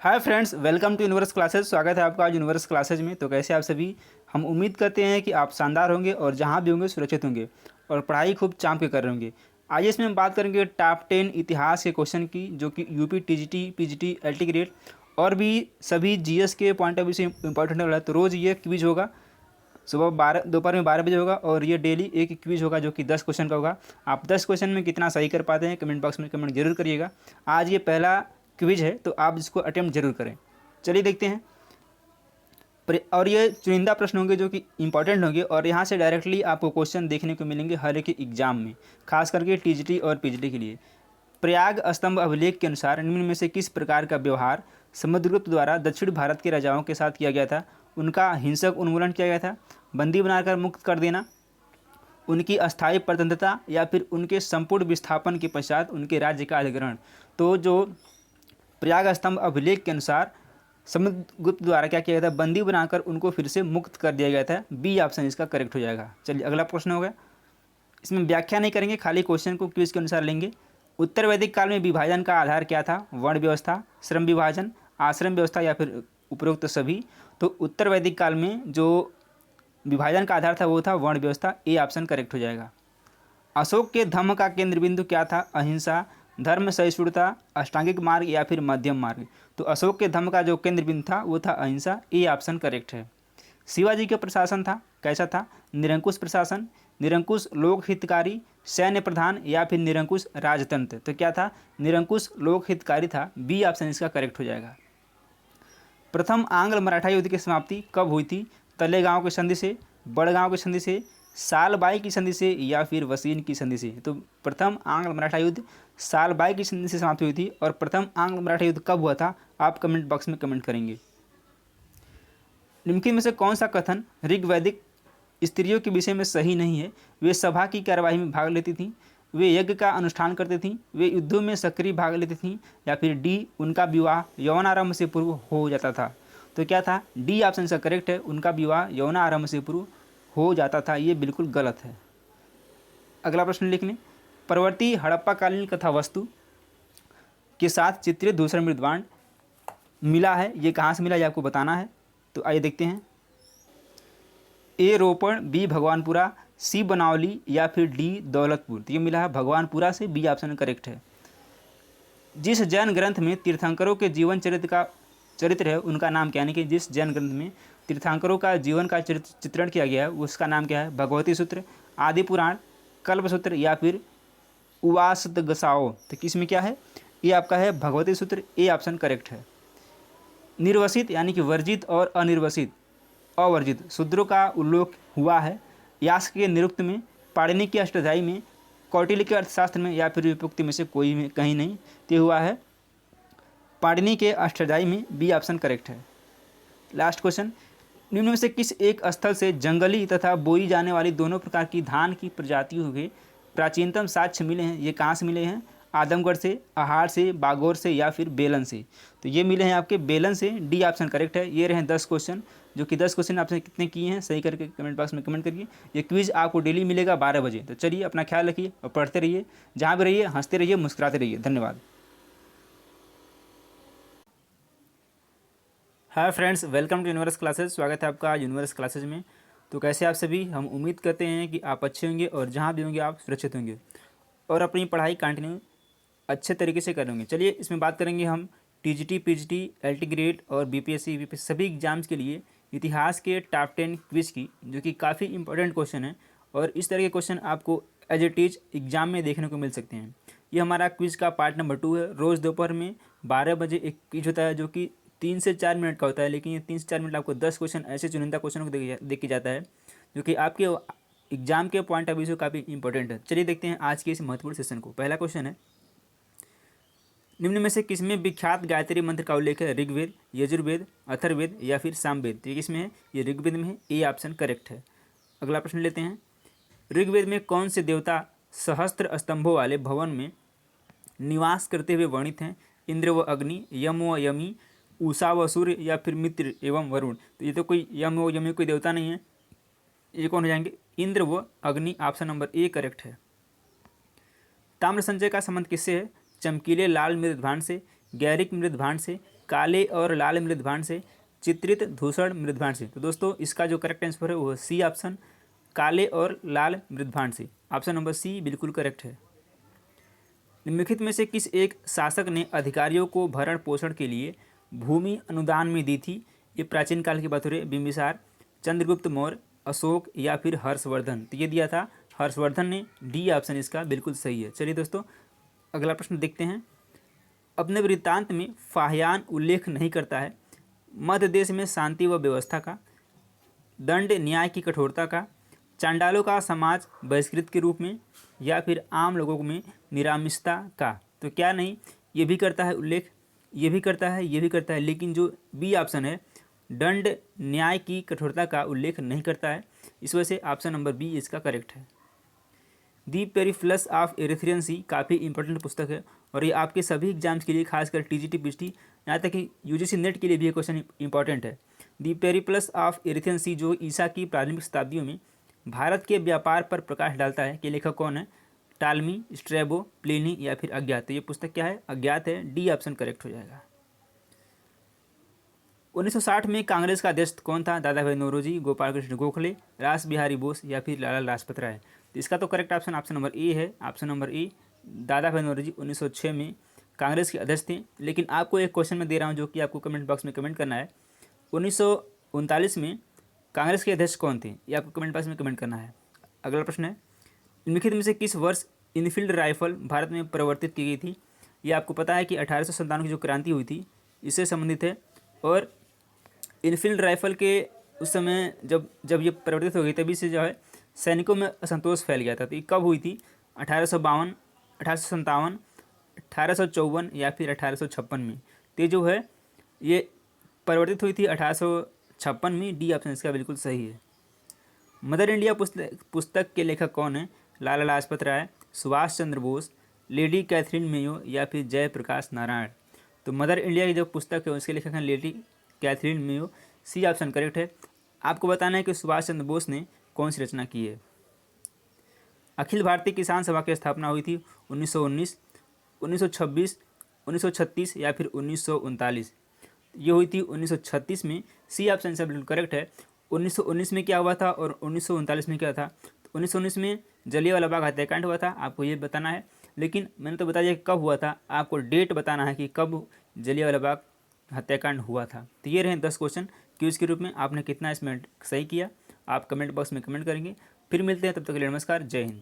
Hi friends, welcome to Universe Classes. स्वागत है आपका आज यूनिवर्स क्लासेज में। तो कैसे आप सभी? हम उम्मीद करते हैं कि आप शानदार होंगे और जहां भी होंगे सुरक्षित होंगे और पढ़ाई खूब चाँप के कर रहे होंगे। आज इसमें हम बात करेंगे टॉप 10 इतिहास के क्वेश्चन की, जो कि UP, TGT, PGT, LT grade और भी सभी जीएस के पॉइंट ऑफ व्यू से इंपॉर्टेंट होगा। तो रोज़ ये क्विज होगा, सुबह 12 दोपहर में 12 बजे होगा और ये डेली एक क्विज होगा जो कि 10 क्वेश्चन का होगा। आप 10 क्वेश्चन में कितना सही कर पाते हैं कमेंट बॉक्स में कमेंट जरूर करिएगा। आज ये पहला क्विज है तो आप इसको अटेम्प्ट जरूर करें। चलिए देखते हैं। और ये चुनिंदा प्रश्न होंगे जो कि इंपॉर्टेंट होंगे और यहाँ से डायरेक्टली आपको क्वेश्चन देखने को मिलेंगे हर एक एग्जाम में, खास करके टीजीटी और पीजीटी के लिए। प्रयाग स्तंभ अभिलेख के अनुसार निम्न में से किस प्रकार का व्यवहार समुद्रगुप्त द्वारा दक्षिण भारत के राजाओं के साथ किया गया था? उनका हिंसक उन्मूलन किया गया था, बंदी बनाकर मुक्त कर देना, उनकी अस्थायी प्रतंत्रता, या फिर उनके संपूर्ण विस्थापन के पश्चात उनके राज्य का अधिग्रहण? तो जो प्रयाग स्तंभ अभिलेख के अनुसार समुद्रगुप्त द्वारा क्या किया गया था? बंदी बनाकर उनको फिर से मुक्त कर दिया गया था। बी ऑप्शन इसका करेक्ट हो जाएगा। चलिए अगला प्रश्न हो गया। इसमें व्याख्या नहीं करेंगे, खाली क्वेश्चन को क्विज के अनुसार लेंगे। उत्तर वैदिक काल में विभाजन का आधार क्या था? वर्ण व्यवस्था, श्रम विभाजन, आश्रम व्यवस्था, या फिर उपरोक्त सभी? तो उत्तर वैदिक काल में जो विभाजन का आधार था वो था वर्ण व्यवस्था। ए ऑप्शन करेक्ट हो जाएगा। अशोक के धम्म का केंद्र बिंदु क्या था? अहिंसा, धर्म सहिष्णुता, अष्टांगिक मार्ग, या फिर मध्यम मार्ग? तो अशोक के धम्म का जो केंद्र बिंदु था वो था अहिंसा। ए ऑप्शन करेक्ट है। शिवाजी का प्रशासन था कैसा था? निरंकुश प्रशासन, निरंकुश लोक हितकारी, सैन्य प्रधान, या फिर निरंकुश राजतंत्र? तो क्या था? निरंकुश लोक हितकारी था। बी ऑप्शन इसका करेक्ट हो जाएगा। प्रथम आंग्ल मराठा युद्ध की समाप्ति कब हुई थी? तलेगांव की संधि से, बड़गांव की संधि से, सालबाई की संधि से, या फिर वसीन की संधि से? तो प्रथम आंग्ल मराठा युद्ध सालबाई की संधि से समाप्त हुई थी। और प्रथम आंग्ल मराठा युद्ध कब हुआ था? आप कमेंट बॉक्स में कमेंट करेंगे। निम्नलिखित में से कौन सा कथन ऋग्वैदिक स्त्रियों के विषय में सही नहीं है? वे सभा की कार्यवाही में भाग लेती थीं, वे यज्ञ का अनुष्ठान करती थीं, वे युद्धों में सक्रिय भाग लेती थीं, या फिर डी उनका विवाह यौनारंभ से पूर्व हो जाता था? तो क्या था? डी ऑप्शन इसका करेक्ट है। उनका विवाह यौनारंभ से पूर्व हो जाता था। ये बिल्कुल गलत है। अगला प्रश्न लिख लें। परवर्ती हड़प्पाकालीन कथा वस्तु के साथ चित्रित दूसरा मृदवांड मिला है, ये कहाँ से मिला ये आपको बताना है। तो आइए देखते हैं। ए रोपण, बी भगवानपुरा, सी बनावली, या फिर डी दौलतपुर? तो ये मिला है भगवानपुरा से। बी ऑप्शन करेक्ट है। जिस जैन ग्रंथ में तीर्थंकरों के जीवन चरित्र है उनका नाम क्या? यानी कि जिस जैन ग्रंथ में तीर्थंकरों का जीवन का चित्रण किया गया है उसका नाम क्या है? भगवती सूत्र, आदि पुराण, कल्पसूत्र, या फिर उवासदगसाओ? तो किसमें क्या है? ये आपका है भगवती सूत्र। ए ऑप्शन करेक्ट है। निर्वसित यानी कि वर्जित और अनिर्वसित अवर्जित शूद्रों का उल्लेख हुआ है यास्क के निरुक्त में, पाणिनि की अष्टाध्यायी में, कौटिल्य के अर्थशास्त्र में, या फिर विभक्ति में से कोई में कहीं नहीं? तो हुआ है पाणिनि के अष्टाध्यायी में। बी ऑप्शन करेक्ट है। Last question. निम्न में से किस एक स्थल से जंगली तथा बोई जाने वाली दोनों प्रकार की धान की प्रजातियों के प्राचीनतम साक्ष्य मिले हैं? ये कहाँ से मिले हैं? आदमगढ़ से, आहार से, बागोर से, या फिर बेलन से? तो ये मिले हैं आपके बेलन से। डी ऑप्शन करेक्ट है। ये रहे 10 क्वेश्चन, जो कि 10 क्वेश्चन आपने कितने किए हैं सही करके कमेंट बॉक्स में कमेंट करिए। ये क्विज आपको डेली मिलेगा 12 बजे। तो चलिए अपना ख्याल रखिए और पढ़ते रहिए, जहाँ भी रहिए हंसते रहिए, मुस्कुराते रहिए। धन्यवाद। Hi friends, welcome to Universe Classes. स्वागत है आपका आज यूनिवर्स क्लासेज में। तो कैसे आप सभी? हम उम्मीद करते हैं कि आप अच्छे होंगे और जहाँ भी होंगे आप सुरक्षित होंगे और अपनी पढ़ाई कंटिन्यू अच्छे तरीके से करेंगे। चलिए इसमें बात करेंगे हम टीजीटी, पीजीटी, एलटी ग्रेड और बीपीएससी यूपीएससी सभी एग्जाम्स के लिए इतिहास के टॉप 10 क्विज की, जो कि काफ़ी इंपॉर्टेंट क्वेश्चन है और इस तरह के क्वेश्चन आपको एज ए टीज एग्जाम में देखने को मिल सकते हैं। ये हमारा क्विज का पार्ट नंबर 2 है। रोज़ दोपहर में 12 बजे एक क्विज होता है जो कि 3 से 4 मिनट का होता है, लेकिन ये 3 से 4 मिनट आपको 10 क्वेश्चन ऐसे चुनिंदा क्वेश्चन को देख के जाता है जो कि आपके एग्जाम के पॉइंट ऑफ व्यू से काफ़ी इंपॉर्टेंट है। चलिए देखते हैं आज के इस महत्वपूर्ण सेशन को। पहला क्वेश्चन है, निम्न में से किसमें विख्यात गायत्री मंत्र का उल्लेख है? ऋग्वेद, यजुर्वेद, अथर्ववेद, या फिर सामवेद? तो ये किसमें है? ये ऋग्वेद में है। ए ऑप्शन करेक्ट है। अगला प्रश्न लेते हैं। ऋग्वेद में कौन से देवता सहस्त्र स्तंभों वाले भवन में निवास करते हुए वर्णित हैं? इंद्र व अग्नि, यम व यमी, उषा व सूर्य, या फिर मित्र एवं वरुण? तो ये तो कोई यम व यमी कोई देवता नहीं है। ये कौन हो जाएंगे? इंद्र व अग्नि। ऑप्शन नंबर ए करेक्ट है। ताम्र संचय का संबंध किससे है? चमकीले लाल मृदभांड से, गैरिक मृदभांड से, काले और लाल मृदभांड से चित्रित धूसर मृदभांड से। तो दोस्तों इसका जो करेक्ट आंसर है वो सी ऑप्शन, काले और लाल मृदभांड से। ऑप्शन नंबर सी बिल्कुल करेक्ट है। निम्नलिखित में से किस एक शासक ने अधिकारियों को भरण पोषण के लिए भूमि अनुदान में दी थी? ये प्राचीन काल की बात हो रही है। बिंबिसार, चंद्रगुप्त मौर्य, अशोक या फिर हर्षवर्धन? तो ये दिया था हर्षवर्धन ने। डी ऑप्शन इसका बिल्कुल सही है। चलिए दोस्तों अगला प्रश्न देखते हैं। अपने वृत्तांत में फाहियान उल्लेख नहीं करता है मध्य देश में शांति व व्यवस्था का, दंड न्याय की कठोरता का, चांडालों का समाज बहिष्कृत के रूप में, या फिर आम लोगों में निरामिषता का? तो क्या नहीं, ये भी करता है उल्लेख, ये भी करता है, ये भी करता है, लेकिन जो बी ऑप्शन है दंड न्याय की कठोरता का उल्लेख नहीं करता है। इस वजह से ऑप्शन नंबर बी इसका करेक्ट है। दी पेरिप्लस ऑफ एरिथ्रियन सी काफ़ी इंपॉर्टेंट पुस्तक है और ये आपके सभी एग्जाम्स के लिए, खासकर टीजीटी पीजीटी यहाँ तक कि यूजीसी नेट के लिए भी ये क्वेश्चन इंपॉर्टेंट है। दी पेरिप्लस ऑफ एरिथ्रियन सी जो ईसा की प्रारंभिक शताब्दियों में भारत के व्यापार पर प्रकाश डालता है कि लेखक कौन है? टालमी, स्ट्रैबो, प्लिनी या फिर अज्ञात? तो ये पुस्तक क्या है? अज्ञात है। डी ऑप्शन करेक्ट हो जाएगा। 1960 में कांग्रेस का अध्यक्ष कौन था? दादा भाई नौरोजी, गोपाल कृष्ण गोखले, रास बिहारी बोस या फिर लाला लाजपत राय? तो इसका तो correct option option number A है। ऑप्शन नंबर ए, दादा भाई नौरोजी 1906 में कांग्रेस के अध्यक्ष थे। लेकिन आपको एक क्वेश्चन में दे रहा हूँ जो कि आपको कमेंट बॉक्स में कमेंट करना है। 1939 में कांग्रेस के अध्यक्ष कौन थे? ये आपको कमेंट बॉक्स में कमेंट करना है। अगला प्रश्न है, निम्नलिखित में से किस वर्ष इनफील्ड राइफल भारत में प्रवर्तित की गई थी? ये आपको पता है कि 1897 की जो क्रांति हुई थी इससे संबंधित है। और इनफील्ड राइफल के उस समय जब ये प्रवर्तित हो गई तभी से जो है सैनिकों में असंतोष फैल गया था। तो ये कब हुई थी? 1852, 1857, 1854 या फिर 1856 में? तो जो है ये परिवर्तित हुई थी 1856 में। डी ऑप्शन इसका बिल्कुल सही है। मदर इंडिया पुस्तक के लेखक कौन है? Lala Lajpat Rai, Subhash Chandra Bose, lady Katherine Mayo या फिर जयप्रकाश नारायण? तो मदर इंडिया की जो पुस्तक है उसके लेखक हैं Lady Katherine Mayo. C option correct है। आपको बताना है कि सुभाष चंद्र बोस ने कौन सी रचना की है। अखिल भारतीय किसान सभा की स्थापना हुई थी 1919, 1926, 1936 या फिर 1939? ये हुई थी 1936 में। सी ऑप्शन से बिल्कुल करेक्ट है। 1919 में क्या हुआ था और 1939 में क्या था? तो 1919 में जलियांवाला बाग हत्याकांड हुआ था, आपको ये बताना है। लेकिन मैंने तो बता दिया कि कब हुआ था, आपको डेट बताना है कि कब जलियांवाला बाग हत्याकांड हुआ था। तो ये रहे 10 क्वेश्चन क्यूज के रूप में। आपने कितना इसमें सही किया आप कमेंट बॉक्स में कमेंट करेंगे। फिर मिलते हैं, तब तक के लिए नमस्कार, जय हिंद।